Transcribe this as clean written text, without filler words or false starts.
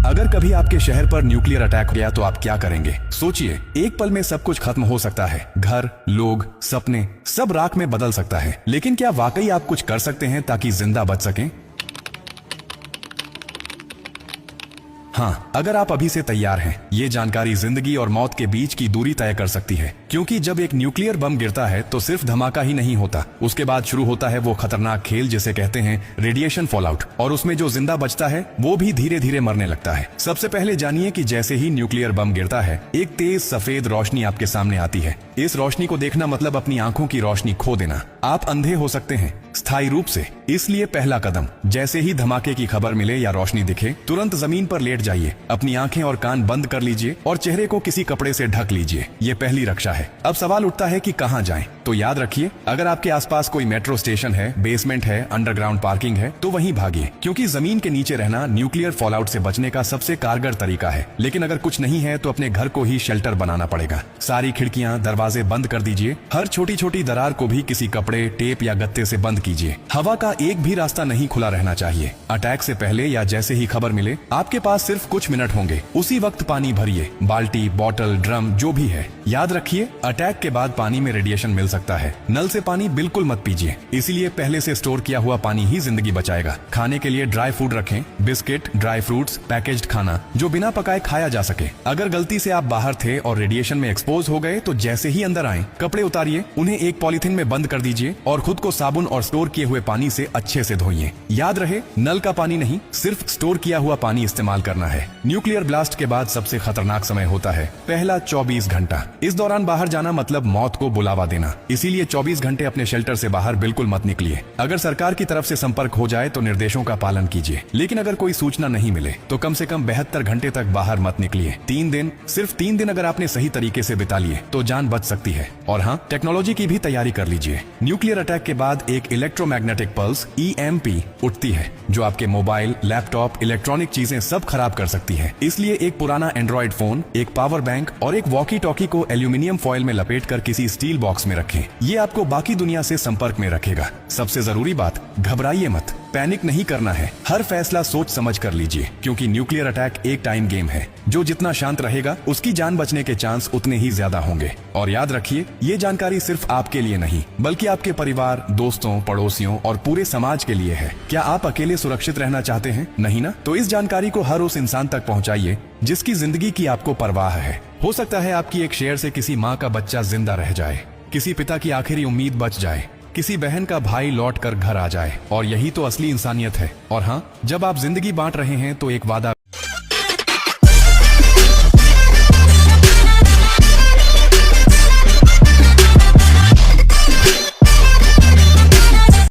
अगर कभी आपके शहर पर न्यूक्लियर अटैक हो गया तो आप क्या करेंगे? सोचिए, एक पल में सब कुछ खत्म हो सकता है। घर, लोग, सपने, सब राख में बदल सकता है। लेकिन क्या वाकई आप कुछ कर सकते हैं ताकि जिंदा बच सकें? हाँ, अगर आप अभी से तैयार हैं, ये जानकारी जिंदगी और मौत के बीच की दूरी तय कर सकती है। क्योंकि जब एक न्यूक्लियर बम गिरता है तो सिर्फ धमाका ही नहीं होता, उसके बाद शुरू होता है वो खतरनाक खेल जिसे कहते हैं रेडिएशन फॉलआउट। और उसमें जो जिंदा बचता है वो भी धीरे धीरे मरने लगता है। सबसे पहले जानिए कि जैसे ही न्यूक्लियर बम गिरता है, एक तेज सफेद रोशनी आपके सामने आती है। इस रोशनी को देखना मतलब अपनी आंखों की रोशनी खो देना। आप अंधे हो सकते हैं स्थायी रूप से। इसलिए पहला कदम, जैसे ही धमाके की खबर मिले या रोशनी दिखे, तुरंत जमीन पर लेट जाइए, अपनी आंखें और कान बंद कर लीजिए और चेहरे को किसी कपड़े से ढक लीजिए। ये पहली रक्षा है। अब सवाल उठता है कि कहां जाएं? तो याद रखिए, अगर आपके आसपास कोई मेट्रो स्टेशन है, बेसमेंट है, अंडरग्राउंड पार्किंग है, तो वहीं भागिए, क्योंकि जमीन के नीचे रहना न्यूक्लियर फॉलआउट से बचने का सबसे कारगर तरीका है। लेकिन अगर कुछ नहीं है तो अपने घर को ही शेल्टर बनाना पड़ेगा। सारी खिड़कियां, दरवाजे बंद कर दीजिए। हर छोटी छोटी दरार को भी किसी कपड़े, टेप या गत्ते से बंद कीजिए। हवा का एक भी रास्ता नहीं खुला रहना चाहिए। अटैक से पहले या जैसे ही खबर मिले, आपके पास सिर्फ कुछ मिनट होंगे। उसी वक्त पानी भरिए, बाल्टी, बोतल, ड्रम, जो भी है। याद रखिए, अटैक के बाद पानी में रेडिएशन मिल सकता है। नल से पानी बिल्कुल मत पीजिए, इसीलिए पहले से स्टोर किया हुआ पानी ही जिंदगी बचाएगा। खाने के लिए ड्राई फूड रखें, बिस्किट, ड्राई फ्रूट्स, पैकेज्ड खाना जो बिना पकाए खाया जा सके। अगर गलती से आप बाहर थे और रेडिएशन में एक्सपोज हो गए तो जैसे ही अंदर आए, कपड़े उतारिए, उन्हें एक पॉलिथीन में बंद कर दीजिए और खुद को साबुन और स्टोर किए हुए पानी से अच्छे से धोइए। याद रहे, नल का पानी नहीं, सिर्फ स्टोर किया हुआ पानी इस्तेमाल करना है। न्यूक्लियर ब्लास्ट के बाद सबसे खतरनाक समय होता है पहला 24 घंटा। इस दौरान बाहर जाना मतलब मौत को बुलावा देना। इसीलिए 24 घंटे अपने शेल्टर से बाहर बिल्कुल मत निकलिए। अगर सरकार की तरफ से संपर्क हो जाए तो निर्देशों का पालन कीजिए, लेकिन अगर कोई सूचना नहीं मिले तो कम से कम 72 घंटे तक बाहर मत निकलिए। 3 दिन, सिर्फ 3 दिन अगर आपने सही तरीके से बिता लिए तो जान बच सकती है। और हाँ, टेक्नोलॉजी की भी तैयारी कर लीजिए। न्यूक्लियर अटैक के बाद एक इलेक्ट्रोमैग्नेटिक पल्स EMP उठती है, जो आपके मोबाइल, लैपटॉप, इलेक्ट्रॉनिक चीजें सब खराब कर सकती है। इसलिए एक पुराना एंड्रॉइड फोन, एक पावर बैंक और एक वॉकी टॉकी को एल्यूमिनियम फॉइल में लपेटकर किसी स्टील बॉक्स में रखें। ये आपको बाकी दुनिया से संपर्क में रखेगा। सबसे जरूरी बात, घबराइए मत, पैनिक नहीं करना है। हर फैसला सोच समझ कर लीजिए, क्योंकि न्यूक्लियर अटैक एक टाइम गेम है। जो जितना शांत रहेगा, उसकी जान बचने के चांस उतने ही ज्यादा होंगे। और याद रखिए, ये जानकारी सिर्फ आपके लिए नहीं, बल्कि आपके परिवार, दोस्तों, पड़ोसियों और पूरे समाज के लिए है। क्या आप अकेले सुरक्षित रहना चाहते हैं? नहीं ना? तो इस जानकारी को हर उस इंसान तक पहुंचाइए जिसकी जिंदगी की आपको परवाह है। हो सकता है आपकी एक शेयर से किसी माँ का बच्चा जिंदा रह जाए, किसी पिता की आखिरी उम्मीद बच जाए, किसी बहन का भाई लौट कर घर आ जाए। और यही तो असली इंसानियत है। और हाँ, जब आप जिंदगी बांट रहे हैं तो एक वादा